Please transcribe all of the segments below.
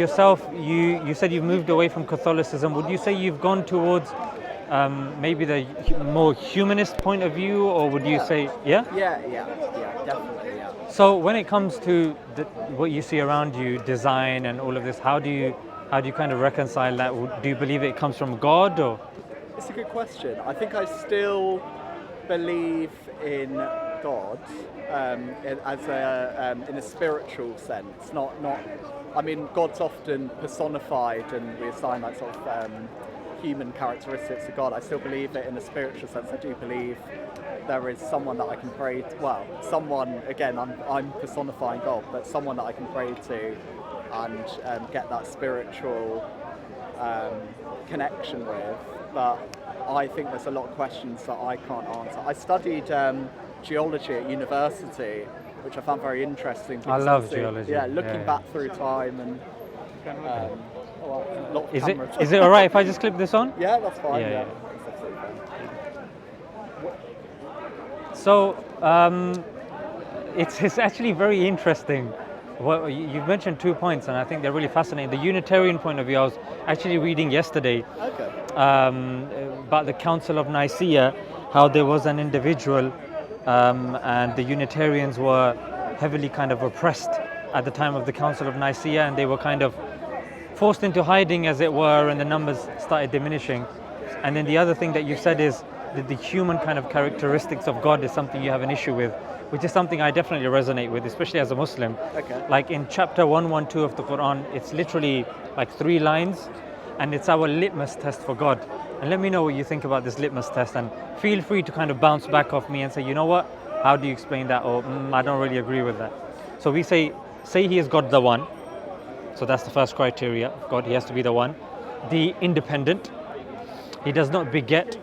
Yourself, you said you've moved away from Catholicism. Would you say you've gone towards maybe the more humanist point of view, or would you say, yeah? Yeah, definitely, yeah. So when it comes to what you see around you, design and all of this, how do you kind of reconcile that? Do you believe it comes from God, or? It's a good question. I think I still believe in God in a spiritual sense, not. I mean, God's often personified, and we assign like sort of human characteristics to God. I still believe it in a spiritual sense. I do believe there is someone that I can pray to. Well, someone, again, I'm personifying God, but someone that I can pray to and get that spiritual connection with. But I think there's a lot of questions that I can't answer. I studied geology at university, which I found very interesting. I love geology. Yeah, looking back through time and a lot of cameras. Is it all right if I just clip this on? Yeah, that's fine. Yeah. That's absolutely fine. So it's actually very interesting. Well, you've mentioned 2 points, and I think they're really fascinating. The Unitarian point of view, I was actually reading yesterday about the Council of Nicaea, how there was an individual and the Unitarians were heavily kind of oppressed at the time of the Council of Nicaea, and they were kind of forced into hiding, as it were, and the numbers started diminishing. And then the other thing that you said is that the human kind of characteristics of God is something you have an issue with, which is something I definitely resonate with, especially as a Muslim. Okay. Like in chapter 112 of the Quran, it's literally like 3 lines, and it's our litmus test for God. And let me know what you think about this litmus test, and feel free to kind of bounce back off me and say, you know what, how do you explain that, or I don't really agree with that. So we say he is God the one. So that's the first criteria of God, he has to be the one. The independent, he does not beget,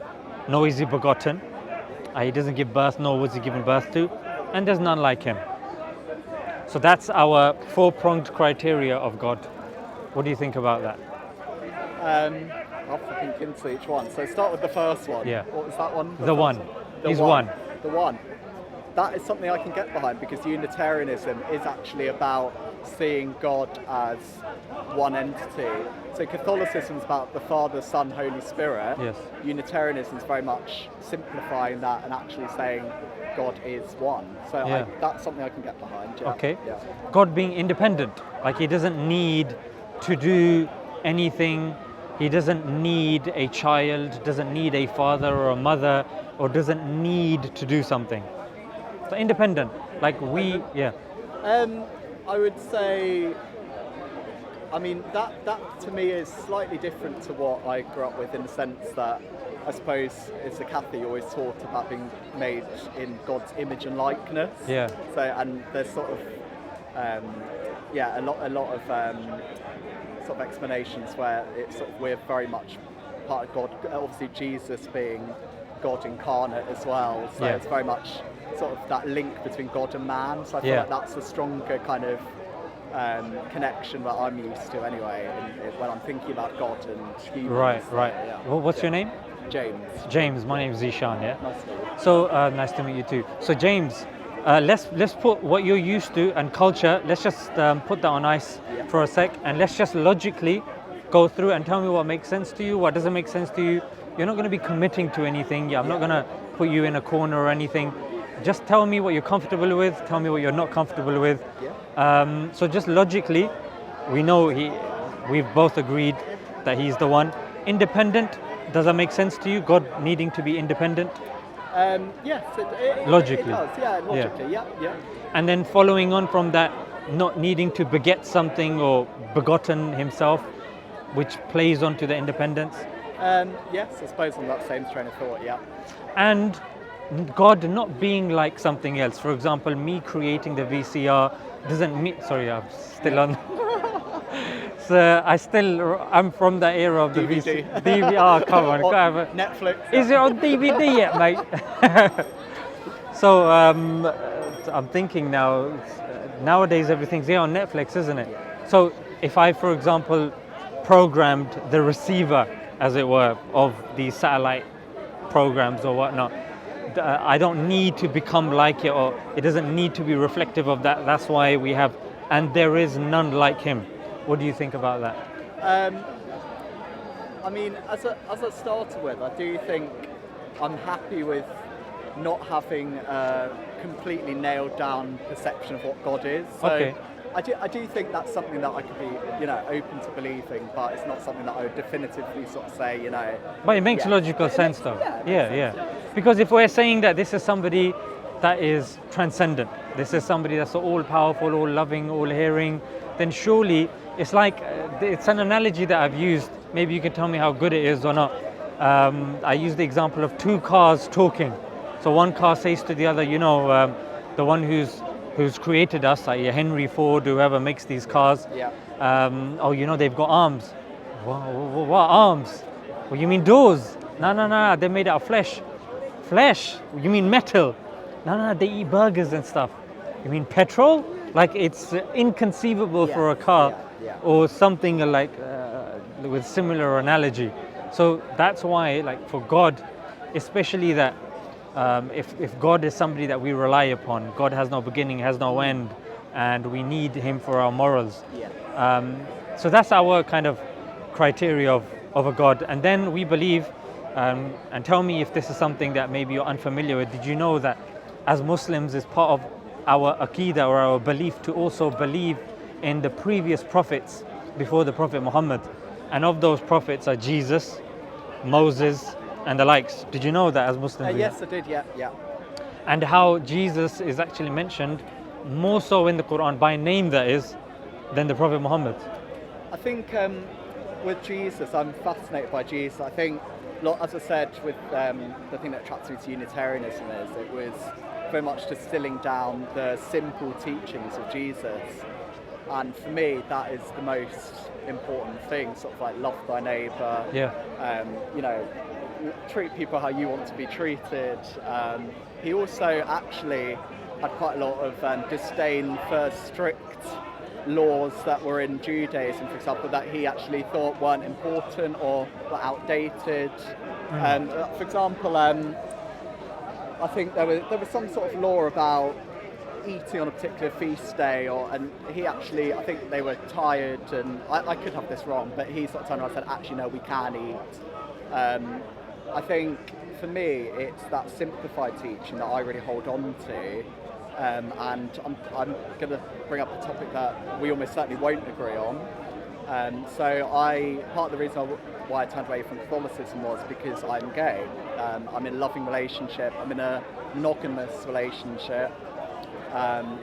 nor is he begotten. He doesn't give birth, nor was he given birth to, and there's none like him. So that's our 4-pronged criteria of God. What do you think about that? I'll have to think into each one. So start with the first one. Yeah. What was that one? The one. He's one. The one. That is something I can get behind, because Unitarianism is actually about seeing God as one entity. So Catholicism is about the Father, Son, Holy Spirit. Yes. Unitarianism is very much simplifying that and actually saying God is one. So that's something I can get behind. Yeah. Okay. Yeah. God being independent, like he doesn't need to do anything. He doesn't need a child, doesn't need a father or a mother, or doesn't need to do something. So independent, like we, yeah. I would say, I mean, that to me is slightly different to what I grew up with, in the sense that I suppose as a Catholic you're always taught about being made in God's image and likeness. Yeah. So, and there's sort of, a lot of sort of explanations where it's sort of, we're very much part of God. Obviously Jesus being God incarnate as well, so it's very much sort of that link between God and man. So I feel like that's a stronger kind of connection that I'm used to anyway, when I'm thinking about God and humans. Right. Yeah. Well, what's your name? James. James. My name is Zishan. Yeah. Nice to meet you. So nice to meet you too. So James, let's put what you're used to and culture. Let's just put that on ice for a sec, and let's just logically go through and tell me what makes sense to you, what doesn't make sense to you. You're not going to be committing to anything. I'm not going to put you in a corner or anything. Just tell me what you're comfortable with. Tell me what you're not comfortable with. So just logically, we know we've both agreed that he's the one. Independent, does that make sense to you? God needing to be independent? Yes, logically. It does. Yeah, logically. Yeah. And then following on from that, not needing to beget something or begotten himself, which plays onto the independence. Yes, I suppose on that same train of thought. Yeah. And God not being like something else. For example, me creating the VCR doesn't mean. Sorry, I'm still on. So I'm from the era of the DVD. DVD. Come on, Netflix. Is it on DVD yet, mate? So I'm thinking now. Nowadays, everything's here on Netflix, isn't it? So if I, for example, programmed the receiver, as it were, of these satellite programs or whatnot, I don't need to become like it, or it doesn't need to be reflective of that. That's why we have, and there is none like him. What do you think about that? I mean, as a starter with, I do think I'm happy with not having a completely nailed down perception of what God is. So Okay. I do think that's something that I could be, open to believing, but it's not something that I would definitively sort of say, But it makes yeah. logical It sense makes- though. yeah, it makes Yeah, sense, yeah. Because if we're saying that this is somebody that is transcendent, this is somebody that's all powerful, all loving, all hearing, then surely it's like, it's an analogy that I've used. Maybe you can tell me how good it is or not. I use the example of two cars talking. So one car says to the other, the one who's created us, like Henry Ford, whoever makes these cars. Yeah. They've got arms. What arms? Well, you mean doors? No, they're made out of flesh. Flesh? You mean metal? No, they eat burgers and stuff. You mean petrol? Like it's inconceivable for a car, yeah. or something like with similar analogy. So that's why, like for God, especially that if God is somebody that we rely upon, God has no beginning, has no end, and we need Him for our morals. Yeah. So that's our kind of criteria of a God. And then we believe, and tell me if this is something that maybe you're unfamiliar with. Did you know that as Muslims is part of our Aqidah or our belief to also believe in the previous prophets before the Prophet Muhammad? And of those prophets are Jesus, Moses, and the likes. Did you know that as Muslims? Yes, I did, yeah. And how Jesus is actually mentioned more so in the Quran, by name that is, than the Prophet Muhammad. I think with Jesus, I'm fascinated by Jesus. I think, as I said, with the thing that attracts me to Unitarianism is it was very much distilling down the simple teachings of Jesus. And for me, that is the most important thing, sort of like love thy neighbour, treat people how you want to be treated. He also actually had quite a lot of disdain for strict laws that were in Judaism, for example, that he actually thought weren't important or were outdated. For example, I think there was some sort of law about eating on a particular feast day, and he actually, I think they were tired, and I could have this wrong, but he sort of turned around and said, actually no, we can eat. I think for me it's that simplified teaching that I really hold on to, and I'm going to bring up a topic that we almost certainly won't agree on. So part of the reason why I turned away from Catholicism was because I'm gay. I'm in a loving relationship, I'm in a monogamous relationship.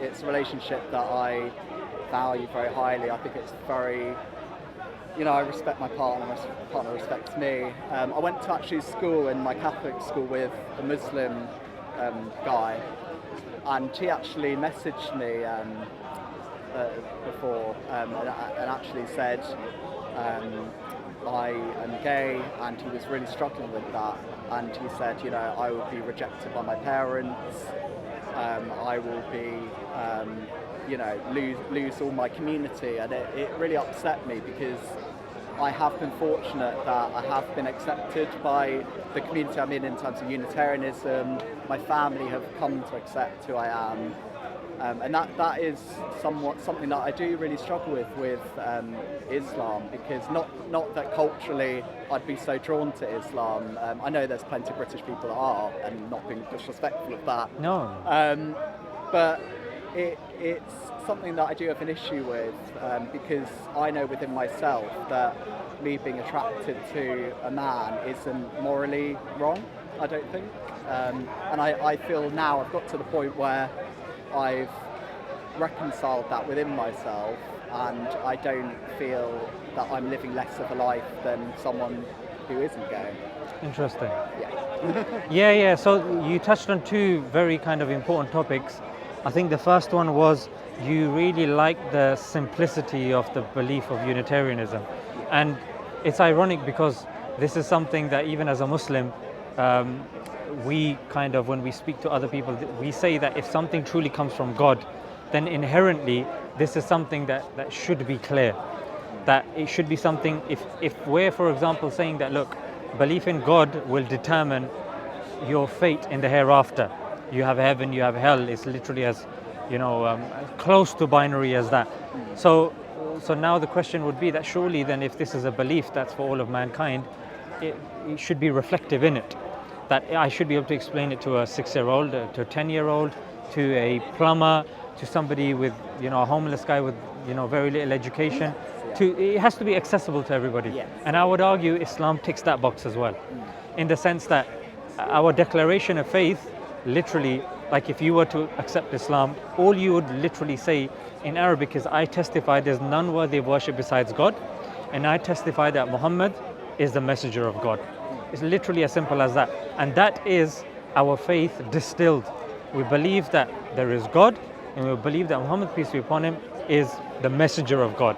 It's a relationship that I value very highly. I think it's very, I respect my partner, my partner respects me. I went to actually school in my Catholic school with a Muslim guy, and he actually messaged me before and actually said I am gay, and he was really struggling with that. And he said, I will be rejected by my parents. I will be, lose all my community, and it really upset me because I have been fortunate that I have been accepted by the community I'm in terms of Unitarianism. My family have come to accept who I am, and that is something that I do really struggle with Islam, because not that culturally I'd be so drawn to Islam. I know there's plenty of British people that are, and not being disrespectful of that. No. But it's something that I do have an issue with, because I know within myself that me being attracted to a man isn't morally wrong, I don't think. And I feel now I've got to the point where I've reconciled that within myself, and I don't feel that I'm living less of a life than someone who isn't gay. Interesting. Yeah. Yeah. So you touched on two very kind of important topics. I think the first one was you really like the simplicity of the belief of Unitarianism. And it's ironic because this is something that even as a Muslim, we kind of, when we speak to other people, we say that if something truly comes from God, then inherently this is something that should be clear. That it should be something, if we're, for example, saying that, look, belief in God will determine your fate in the hereafter. You have heaven, you have hell. It's literally as, close to binary as that. So So now the question would be that surely then if this is a belief that's for all of mankind, it should be reflective in it. That I should be able to explain it to a 6-year-old, to a 10-year-old, to a plumber, to somebody with, a homeless guy with, very little education. It has to be accessible to everybody. Yes. And I would argue Islam ticks that box as well, in the sense that our declaration of faith, literally, like if you were to accept Islam, all you would literally say in Arabic is, I testify there's none worthy of worship besides God, and I testify that Muhammad is the messenger of God. It's literally as simple as that. And that is our faith distilled. We believe that there is God, and we believe that Muhammad, peace be upon him, is the messenger of God.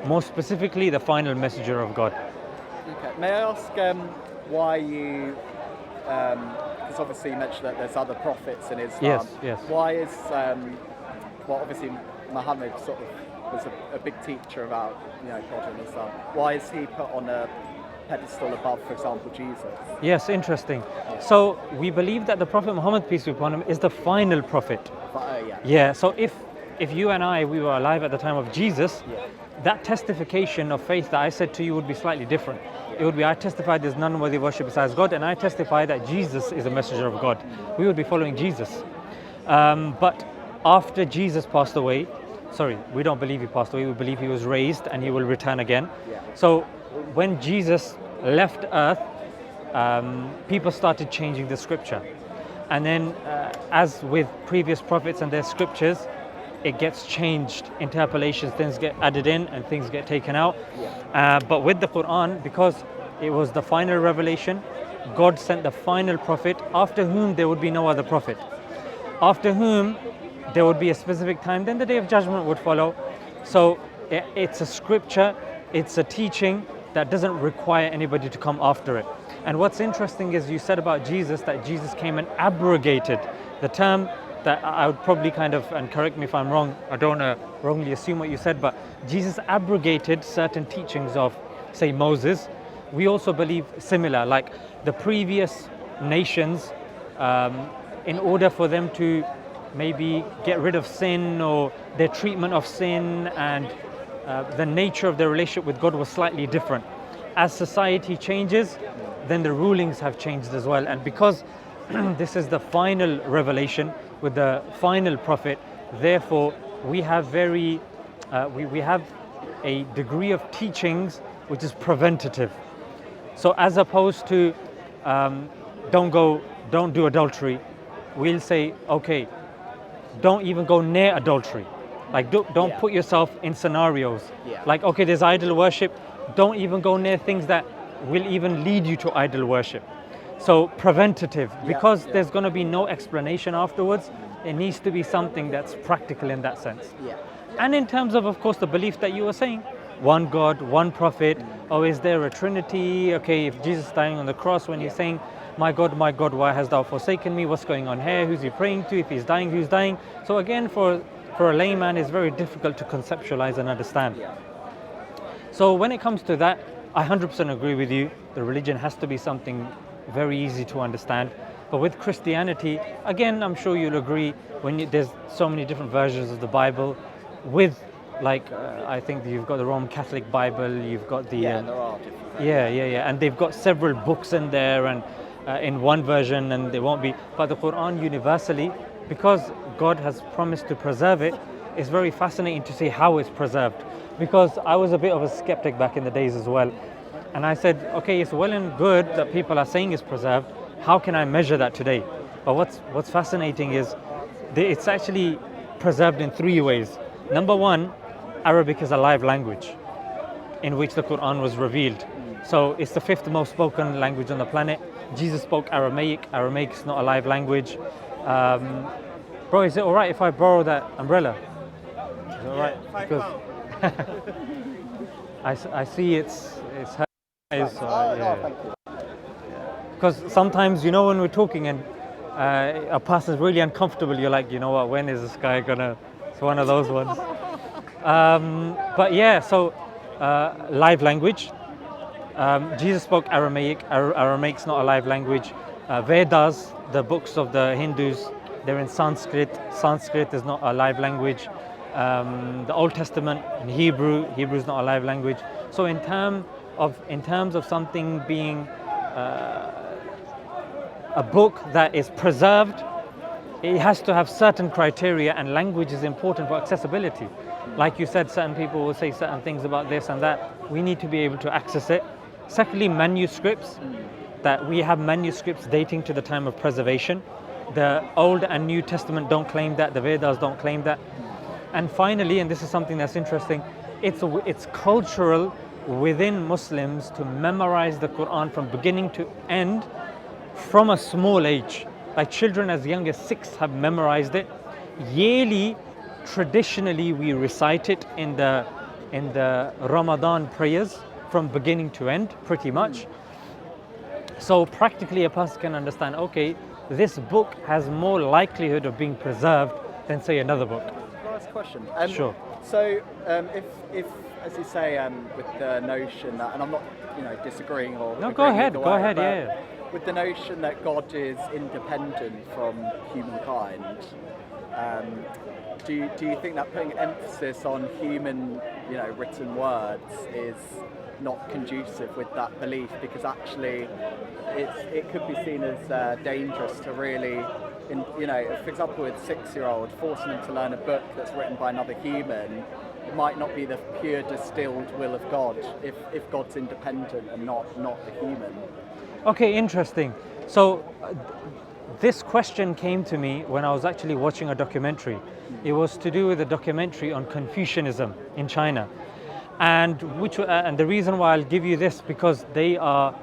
More specifically, the final messenger of God. Okay. May I ask why you, because obviously you mentioned that there's other prophets in Islam. Yes. Why is, obviously Muhammad sort of was a big teacher about, God in Islam. Why is he put on a pedestal above, for example, Jesus? Yes, interesting. So we believe that the Prophet Muhammad, peace be upon him, is the final prophet. Yeah, so if you and I, we were alive at the time of Jesus, that testification of faith that I said to you would be slightly different. It would be, I testify there's none worthy of worship besides God, and I testify that Jesus is a messenger of God. We would be following Jesus. But after Jesus passed away, we don't believe he passed away, we believe he was raised and he will return again. So when Jesus left earth, people started changing the scripture. And then as with previous prophets and their scriptures, it gets changed, interpolations, things get added in and things get taken out. But with the Quran, because it was the final revelation, God sent the final prophet, after whom there would be no other prophet. After whom there would be a specific time, then the day of judgment would follow. So it's a scripture, it's a teaching that doesn't require anybody to come after it. And what's interesting is you said about Jesus, that Jesus came and abrogated the term that I would probably and correct me if I'm wrong, I don't want to wrongly assume what you said, but Jesus abrogated certain teachings of, say, Moses. We also believe similar, like the previous nations, in order for them to maybe get rid of sin or their treatment of sin and the nature of their relationship with God was slightly different. As society changes, then the rulings have changed as well. And because this is the final revelation with the final prophet, therefore we have we have a degree of teachings which is preventative. So as opposed to don't do adultery, we'll say, okay, don't even go near adultery. Like don't put yourself in scenarios. Like, okay, there's idol worship, don't even go near things that will even lead you to idol worship. So preventative, because there's going to be no explanation afterwards. It needs to be something that's practical in that sense. And in terms of course, the belief that you were saying, one God, one prophet. Oh, is there a Trinity? Okay, if Jesus is dying on the cross, when he's saying, my God, why hast thou forsaken me? What's going on here? Who's he praying to? If he's dying, who's dying? So again, for a layman, it's very difficult to conceptualize and understand. So when it comes to that, I 100% agree with you. The religion has to be something very easy to understand. But with Christianity, again, I'm sure you'll agree, there's so many different versions of the Bible. With I think you've got the Roman Catholic Bible, you've got the there are different versions. And they've got several books in there, and in one version, and they won't be. But the Quran universally, because God has promised to preserve it, it's very fascinating to see how it's preserved. Because I was a bit of a skeptic back in the days as well, and I said, okay, it's well and good that people are saying it's preserved. How can I measure that today? But what's fascinating is it's actually preserved in 3 ways. Number one, Arabic is a live language in which the Quran was revealed. So it's the 5th most spoken language on the planet. Jesus spoke Aramaic. Aramaic is not a live language. Bro, is it all right if I borrow that umbrella? Is it all right? Because I see it's her eyes. Because sometimes, when we're talking and a person's really uncomfortable, you're like, you know what, when is this guy gonna? It's one of those ones. But yeah, so live language. Jesus spoke Aramaic. Aramaic's not a live language. Vedas, the books of the Hindus, they're in Sanskrit. Sanskrit is not a live language. the Old Testament in Hebrew. Hebrew is not a live language. So in terms of something being a book that is preserved, it has to have certain criteria, and language is important for accessibility. Like you said, certain people will say certain things about this and that. We need to be able to access it. Secondly, manuscripts, that we have manuscripts dating to the time of preservation. The Old and New Testament don't claim that, the Vedas don't claim that. And finally, and this is something that's interesting, it's cultural within Muslims to memorize the Quran from beginning to end from a small age. Like children as young as 6 have memorized it. Yearly, traditionally, we recite it in the Ramadan prayers from beginning to end, pretty much. So practically a person can understand, okay, this book has more likelihood of being preserved than say another book. Nice question. Sure. So if as you say, with the notion that, and I'm not, disagreeing or no, go ahead, yeah. With the notion that God is independent from humankind, do you think that putting emphasis on human, written words is not conducive with that belief? Because actually, it could be seen as dangerous to really, for example, with a 6-year-old, forcing them to learn a book that's written by another human, it might not be the pure distilled will of God if God's independent and not the human. Okay, interesting. So this question came to me when I was actually watching a documentary. It was to do with a documentary on Confucianism in China. And the reason why I'll give you this, because they are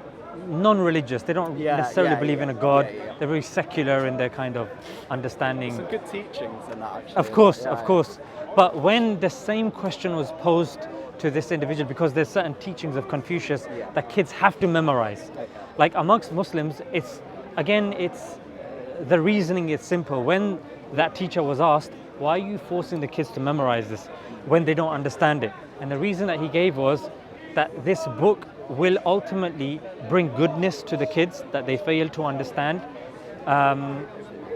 non-religious. They don't necessarily believe in a God. They're very secular in their kind of understanding. Some good teachings in that, actually. Of course. But when the same question was posed to this individual, because there's certain teachings of Confucius that kids have to memorize. Okay. Like amongst Muslims, it's the reasoning is simple. When that teacher was asked, why are you forcing the kids to memorize this when they don't understand it? And the reason that he gave was that this book will ultimately bring goodness to the kids that they fail to understand.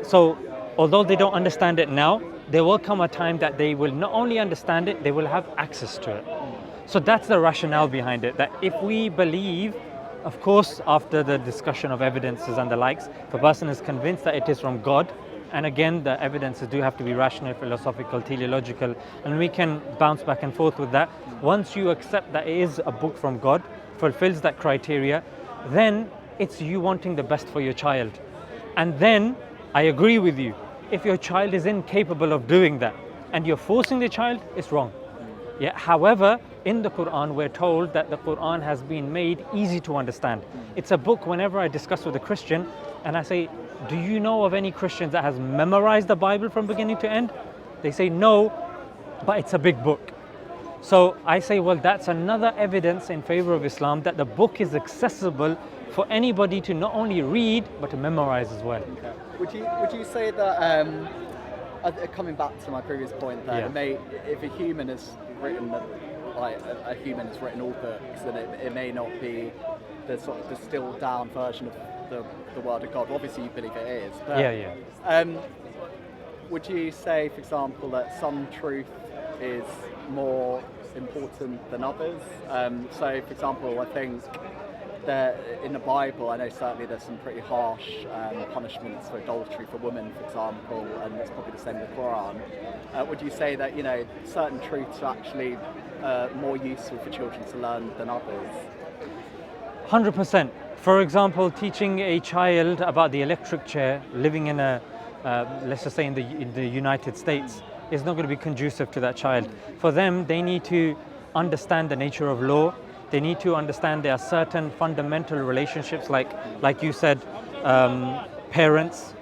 So although they don't understand it now, there will come a time that they will not only understand it, they will have access to it. So that's the rationale behind it, that if we believe, of course, after the discussion of evidences and the likes, if a person is convinced that it is from God, and again, the evidences do have to be rational, philosophical, teleological, and we can bounce back and forth with that. Once you accept that it is a book from God, fulfills that criteria, then it's you wanting the best for your child. And then, I agree with you, if your child is incapable of doing that, and you're forcing the child, it's wrong. Yeah. However, in the Quran, we're told that the Quran has been made easy to understand. It's a book, whenever I discuss with a Christian, and I say, do you know of any Christians that has memorized the Bible from beginning to end? They say no, but it's a big book. So I say, well, that's another evidence in favor of Islam that the book is accessible for anybody to not only read, but to memorize as well. Okay. Would you say that, coming back to my previous point, that if a human has written a human has written all books, then it may not be the sort of distilled down version of the word of God. Obviously, you believe it is. But, would you say, for example, that some truth is more important than others? So, for example, I think that in the Bible, I know certainly there's some pretty harsh punishments for adultery for women, for example, and it's probably the same with the Quran. Would you say that certain truths are actually more useful for children to learn than others? 100%. For example, teaching a child about the electric chair living in let's just say in the United States is not going to be conducive to that child. For them, they need to understand the nature of law. They need to understand there are certain fundamental relationships, like you said, parents,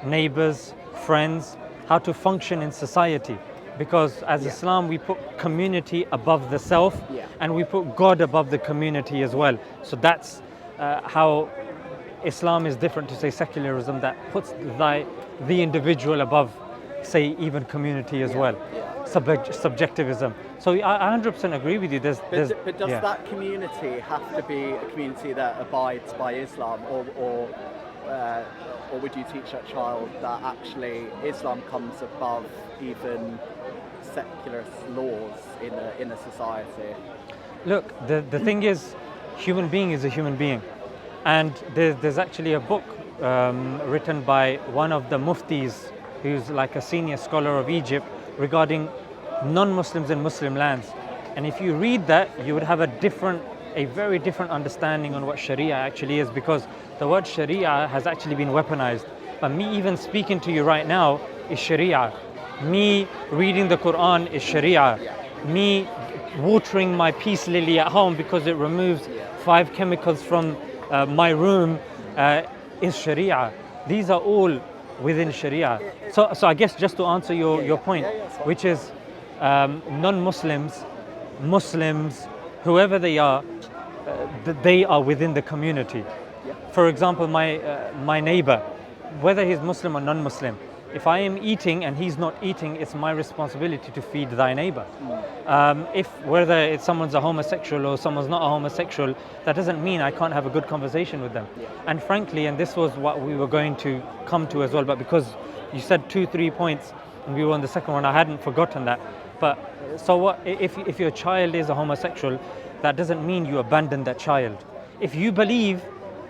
neighbors, friends, how to function in society. Because as Islam, we put community above the self, and we put God above the community as well. So that's how Islam is different to, say, secularism, that puts the individual above, say, even community as well. Subjectivism. So I 100% agree with you. But does that community have to be a community that abides by Islam, or would you teach that child that actually Islam comes above even secular laws in a society? Look, the thing is, human being is a human being. And there's actually a book written by one of the muftis, who's like a senior scholar of Egypt, regarding non-Muslims in Muslim lands. And if you read that, you would have a very different understanding on what Sharia actually is, because the word Sharia has actually been weaponized. But me even speaking to you right now is Sharia. Me reading the Quran is Sharia. Me watering my peace lily at home because it removes 5 chemicals from my room is Sharia. These are all within Sharia. So I guess just to answer your point, which is non-Muslims, Muslims, whoever they are within the community. For example, my neighbor, whether he's Muslim or non-Muslim, if I am eating and he's not eating, it's my responsibility to feed thy neighbor. If whether it's someone's a homosexual or someone's not a homosexual, that doesn't mean I can't have a good conversation with them. And frankly, and this was what we were going to come to as well, but because you said 2-3 points and we were on the second one, I hadn't forgotten that. But so what if your child is a homosexual, that doesn't mean you abandon that child. If you believe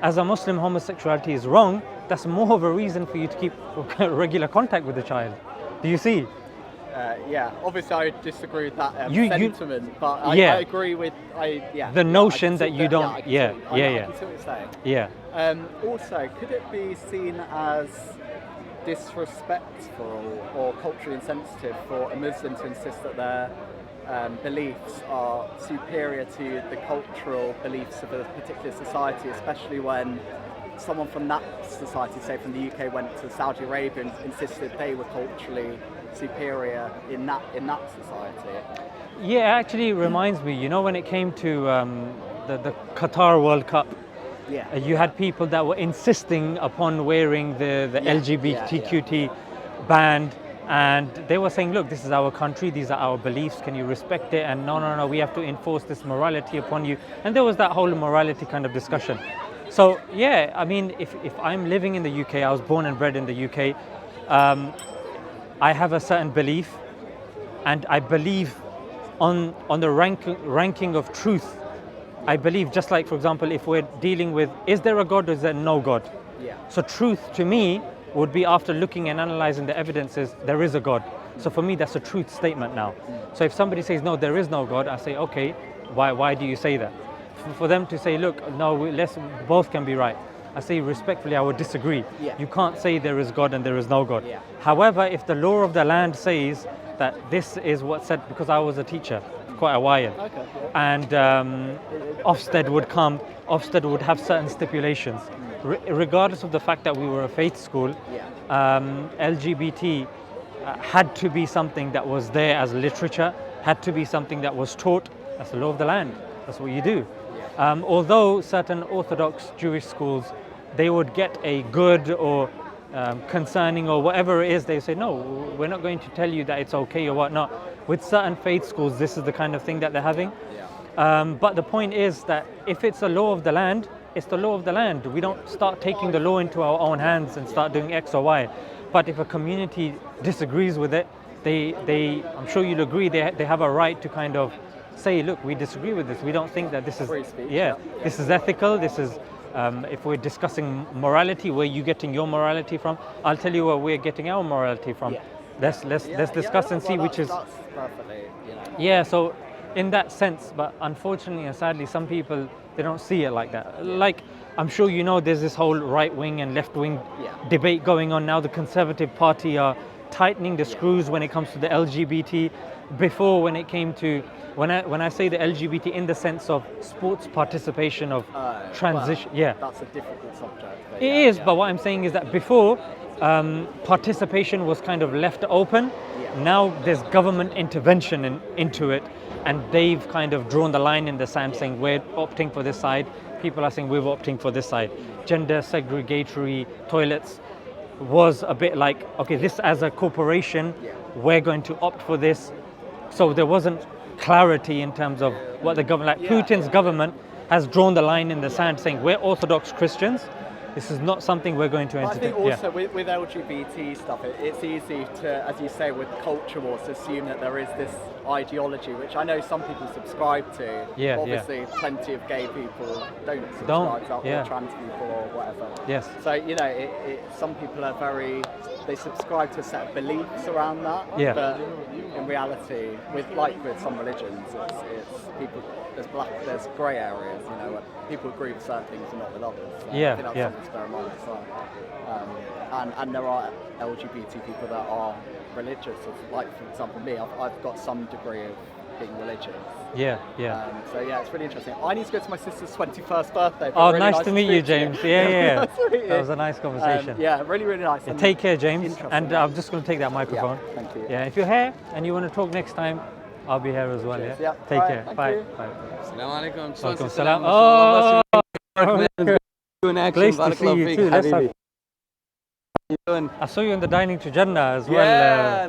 as a Muslim homosexuality is wrong, that's more of a reason for you to keep regular contact with the child. Do you see? Obviously I disagree with that sentiment, but I agree with the notion that you don't. I can see what you're saying. Also, could it be seen as disrespectful or culturally insensitive for a Muslim to insist that their beliefs are superior to the cultural beliefs of a particular society, especially when someone from that society, say from the UK, went to Saudi Arabia and insisted they were culturally superior in that society? Yeah, it actually reminds me, when it came to the Qatar World Cup, you had people that were insisting upon wearing the LGBTQ band, and they were saying, look, this is our country, these are our beliefs, can you respect it? And no, we have to enforce this morality upon you. And there was that whole morality kind of discussion. So I mean, if I'm living in the UK, I was born and bred in the UK, I have a certain belief, and I believe on the ranking of truth. I believe, just like, for example, if we're dealing with, is there a God or is there no God? So truth to me would be, after looking and analyzing the evidences, there is a God. So for me, that's a truth statement now. So if somebody says, no, there is no God, I say, okay, why do you say that? For them to say, look, no, both can be right, I say respectfully, I would disagree. You can't say there is God and there is no God. However, if the law of the land says that this is what's said, because I was a teacher quite a while, and Ofsted would come, Ofsted would have certain stipulations. Regardless of the fact that we were a faith school, LGBT had to be something that was there as literature, had to be something that was taught. That's the law of the land. That's what you do. Although certain Orthodox Jewish schools, they would get a good or concerning or whatever it is, they say, no, we're not going to tell you that it's okay or whatnot. With certain faith schools, this is the kind of thing that they're having. But the point is that if it's a law of the land, it's the law of the land. We don't start taking the law into our own hands and start doing X or Y. But if a community disagrees with it, they I'm sure you'll agree, they have a right to kind of say, look, we disagree with this. We don't think that this is, this is ethical. This is, if we're discussing morality, where are you getting your morality from? I'll tell you where we're getting our morality from. Let's discuss and see which is. That's perfectly, So in that sense, but unfortunately and sadly, some people, they don't see it like that. Like, I'm sure you know, there's this whole right wing and left wing debate going on now. The Conservative Party are tightening the screws when it comes to the LGBT. Before, when it came to, when I say the LGBT in the sense of sports participation of transition, that's a difficult subject. It is, but what I'm saying is that before, participation was kind of left open. Now there's government intervention into it, and they've kind of drawn the line in the sand, saying we're opting for this side. People are saying we're opting for this side. Gender segregatory toilets was a bit like, okay, this as a corporation, we're going to opt for this. So there wasn't clarity in terms of what the government, like Putin's government has drawn the line in the sand, saying we're Orthodox Christians, This is not something we're going to I entertain. think also with LGBT stuff, it's easy to, as you say, with culture wars, to assume that there is this ideology, which I know some people subscribe to. Yeah, obviously, plenty of gay people don't subscribe to, yeah. or trans people, or whatever. Yes. So, you know, some people are they subscribe to a set of beliefs around that. Yeah. But in reality, with some religions, it's people, there's grey areas, you know, where people agree with certain things and not with others. So Yeah, I think that's something to bear in mind as well. And there are LGBT people that are religious, like for example me, I've got some degree of being religious. Yeah, yeah. So yeah, it's really interesting. I need to go to my sister's 21st birthday. Oh, really nice to meet you, James. Yeah. Nice That was a nice conversation. Yeah, really, really nice. Yeah, take care, James. And I'm just going to take that microphone. Yeah, thank you. Yeah, if you're here and you want to talk next time, I'll be here as well. Cheers. Yeah. Yeah. Take All care. right, Bye. you. Bye. Assalamu alaikum. Welcome salam. Oh, place to see you too. Let's have. I saw you in the Dining to Jannah as well. Yeah.